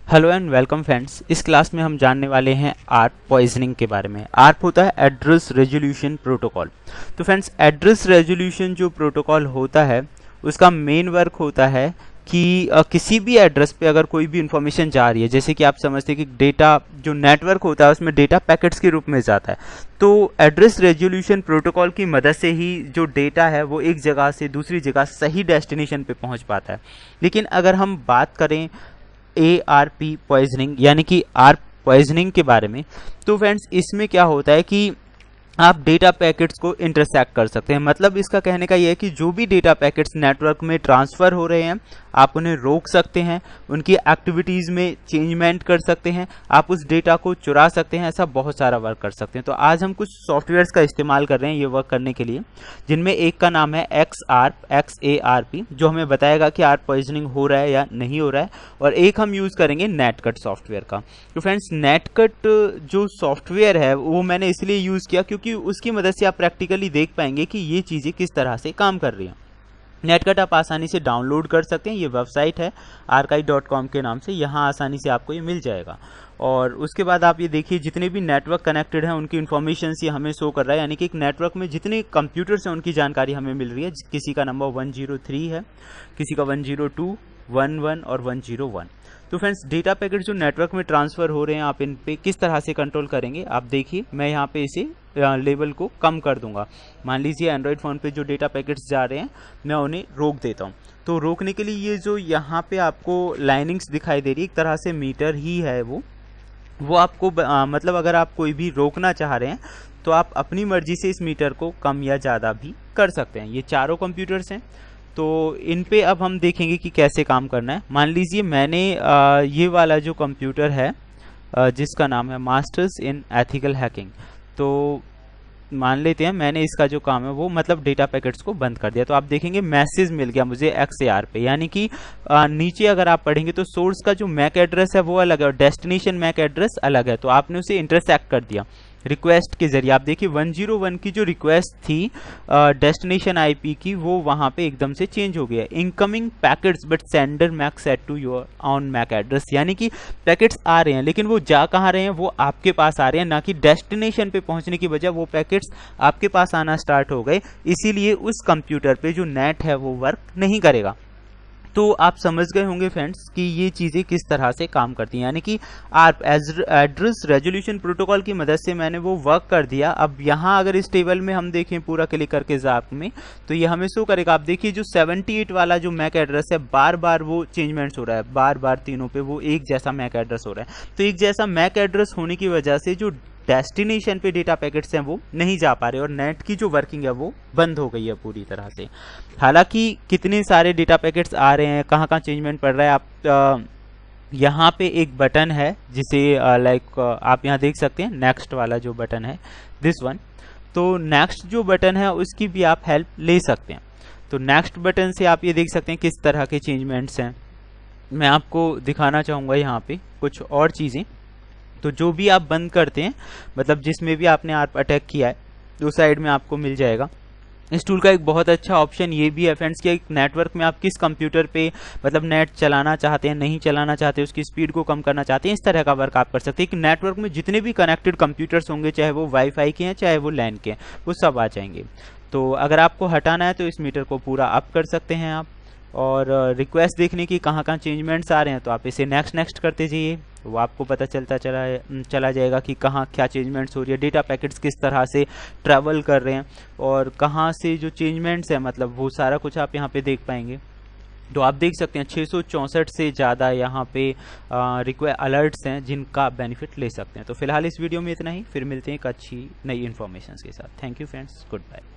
Hello and welcome friends. इस class में हम जानने वाले हैं आर्प पॉइजनिंग के बारे में। आर्प होता है एड्रेस रेजोल्यूशन प्रोटोकॉल। तो फ्रेंड्स, एड्रेस रेजोल्यूशन जो प्रोटोकॉल होता है उसका मेन वर्क होता है कि किसी भी एड्रेस पे अगर कोई भी इंफॉर्मेशन जा रही है, जैसे कि आप समझते हैं कि डेटा जो नेटवर्क होता है उसमें डेटा पैकेट्स के रूप में जाता है, तो एड्रेस रेजोल्यूशन प्रोटोकॉल की मदद से ही जो डेटा है वो एक जगह से दूसरी जगह सही डेस्टिनेशन पे पहुंच पाता है। लेकिन अगर हम बात करें ARP पॉइजनिंग यानी कि आर्प पॉइजनिंग के बारे में, तो फ्रेंड्स इसमें क्या होता है कि आप डेटा पैकेट्स को इंटरसेक्ट कर सकते हैं। मतलब इसका कहने का यह है कि जो भी डेटा पैकेट्स नेटवर्क में ट्रांसफ़र हो रहे हैं आप उन्हें रोक सकते हैं, उनकी एक्टिविटीज़ में चेंजमेंट कर सकते हैं, आप उस डेटा को चुरा सकते हैं, ऐसा बहुत सारा वर्क कर सकते हैं। तो आज हम कुछ सॉफ्टवेयर्स का इस्तेमाल कर रहे हैं ये वर्क करने के लिए, जिनमें एक का नाम है XARP जो हमें बताएगा कि आर्प पॉइजनिंग हो रहा है या नहीं हो रहा है, और एक हम यूज़ करेंगे नेटकट सॉफ्टवेयर का। तो फ्रेंड्स, नेटकट जो सॉफ्टवेयर है वो मैंने इसलिए यूज़ किया क्योंकि उसकी मदद से आप प्रैक्टिकली देख पाएंगे कि ये चीज़ें किस तरह से काम कर रही हैं। नेटकट आप आसानी से डाउनलोड कर सकते हैं। ये वेबसाइट है archive.com के नाम से, यहाँ आसानी से आपको ये मिल जाएगा। और उसके बाद आप ये देखिए जितने भी नेटवर्क कनेक्टेड हैं उनकी इन्फॉर्मेशन ये हमें शो कर रहा है, यानी कि एक नेटवर्क में जितने कंप्यूटर्स हैं उनकी जानकारी हमें मिल रही है। किसी का नंबर 103 है, किसी का 102, 11 और 101। तो फ्रेंड्स, डेटा पैकेट जो नेटवर्क में ट्रांसफ़र हो रहे हैं आप इन पे किस तरह से कंट्रोल करेंगे, आप देखिए। मैं यहाँ पे इसे लेवल को कम कर दूंगा। मान लीजिए एंड्रॉयड फ़ोन पे जो डेटा पैकेट्स जा रहे हैं मैं उन्हें रोक देता हूँ। तो रोकने के लिए ये जो यहाँ पे आपको लाइनिंग्स दिखाई दे रही है, एक तरह से मीटर ही है वो आपको मतलब अगर आप कोई भी रोकना चाह रहे हैं तो आप अपनी मर्जी से इस मीटर को कम या ज़्यादा भी कर सकते हैं। ये चारों कंप्यूटर्स हैं, तो इन पे अब हम देखेंगे कि कैसे काम करना है। मान लीजिए मैंने ये वाला जो कंप्यूटर है जिसका नाम है मास्टर्स इन एथिकल हैकिंग, तो मान लेते हैं मैंने इसका जो काम है वो मतलब डेटा पैकेट्स को बंद कर दिया। तो आप देखेंगे मैसेज मिल गया मुझे XAR पे, यानी कि नीचे अगर आप पढ़ेंगे तो सोर्स का जो मैक एड्रेस है वो अलग है और डेस्टिनेशन मैक एड्रेस अलग है। तो आपने उसे इंटरसेक्ट कर दिया रिक्वेस्ट के जरिए। आप देखिए 101 की जो रिक्वेस्ट थी डेस्टिनेशन IP की, वो वहाँ पे एकदम से चेंज हो गया। Incoming packets but sender MAC set to your own MAC address, यानी कि पैकेट्स आ रहे हैं लेकिन वो जा कहाँ रहे हैं, वो आपके पास आ रहे हैं, ना कि डेस्टिनेशन पे पहुँचने की बजाय वो पैकेट्स आपके पास आना स्टार्ट हो गए। इसीलिए उस कंप्यूटर पे जो नेट है वो वर्क नहीं करेगा। तो आप समझ गए होंगे फ्रेंड्स कि ये चीज़ें किस तरह से काम करती हैं, यानी कि आर्प एड्रेस रेजोल्यूशन प्रोटोकॉल की मदद से मैंने वो वर्क कर दिया। अब यहाँ अगर इस टेबल में हम देखें पूरा क्लिक करके ज़ाप में, तो ये हमें शो करेगा। आप देखिए जो 78 वाला जो मैक एड्रेस है बार बार वो चेंजमेंट्स हो रहा है, बार बार तीनों पे वो एक जैसा मैक एड्रेस हो रहा है। तो एक जैसा मैक एड्रेस होने की वजह से जो डेस्टिनेशन पे डेटा पैकेट्स हैं वो नहीं जा पा रहे और नेट की जो वर्किंग है वो बंद हो गई है पूरी तरह से। हालांकि कितने सारे डेटा पैकेट्स आ रहे हैं, कहाँ कहाँ चेंजमेंट पड़ रहा है, आप यहाँ पे एक बटन है जिसे आप यहाँ देख सकते हैं, नेक्स्ट वाला जो बटन है दिस वन। तो नेक्स्ट जो बटन है उसकी भी आप हेल्प ले सकते हैं। तो नेक्स्ट बटन से आप ये देख सकते हैं किस तरह के चेंजमेंट्स हैं। मैं आपको दिखाना चाहूँगा यहाँ पे कुछ और चीज़ें। तो जो भी आप बंद करते हैं, मतलब जिसमें भी आपने आर्प अटैक किया है, उस साइड में आपको मिल जाएगा। इस टूल का एक बहुत अच्छा ऑप्शन ये भी है फ्रेंड्स कि एक नेटवर्क में आप किस कंप्यूटर पे मतलब नेट चलाना चाहते हैं, नहीं चलाना चाहते, उसकी स्पीड को कम करना चाहते हैं, इस तरह का वर्क आप कर सकते हैं कि नेटवर्क में जितने भी कनेक्टेड कंप्यूटर्स होंगे, चाहे वो वाईफाई के हैं चाहे वो लैन के हैं, वो सब आ जाएंगे। तो अगर आपको हटाना है तो इस मीटर को पूरा अप कर सकते हैं आप। और रिक्वेस्ट देखने की कहाँ कहाँ चेंजमेंट्स आ रहे हैं तो आप इसे नेक्स्ट करते जाइए, वो आपको पता चला जाएगा कि कहाँ क्या चेंजमेंट्स हो रही है, डेटा पैकेट्स किस तरह से ट्रैवल कर रहे हैं और कहाँ से जो चेंजमेंट्स है मतलब वो सारा कुछ आप यहाँ पे देख पाएंगे। तो आप देख सकते हैं 664 से ज़्यादा यहाँ पे अलर्ट्स हैं जिनका बेनिफिट ले सकते हैं। तो फिलहाल इस वीडियो में इतना ही, फिर मिलते हैं एक अच्छी नई इन्फॉर्मेशन के साथ। Thank you friends, good bye.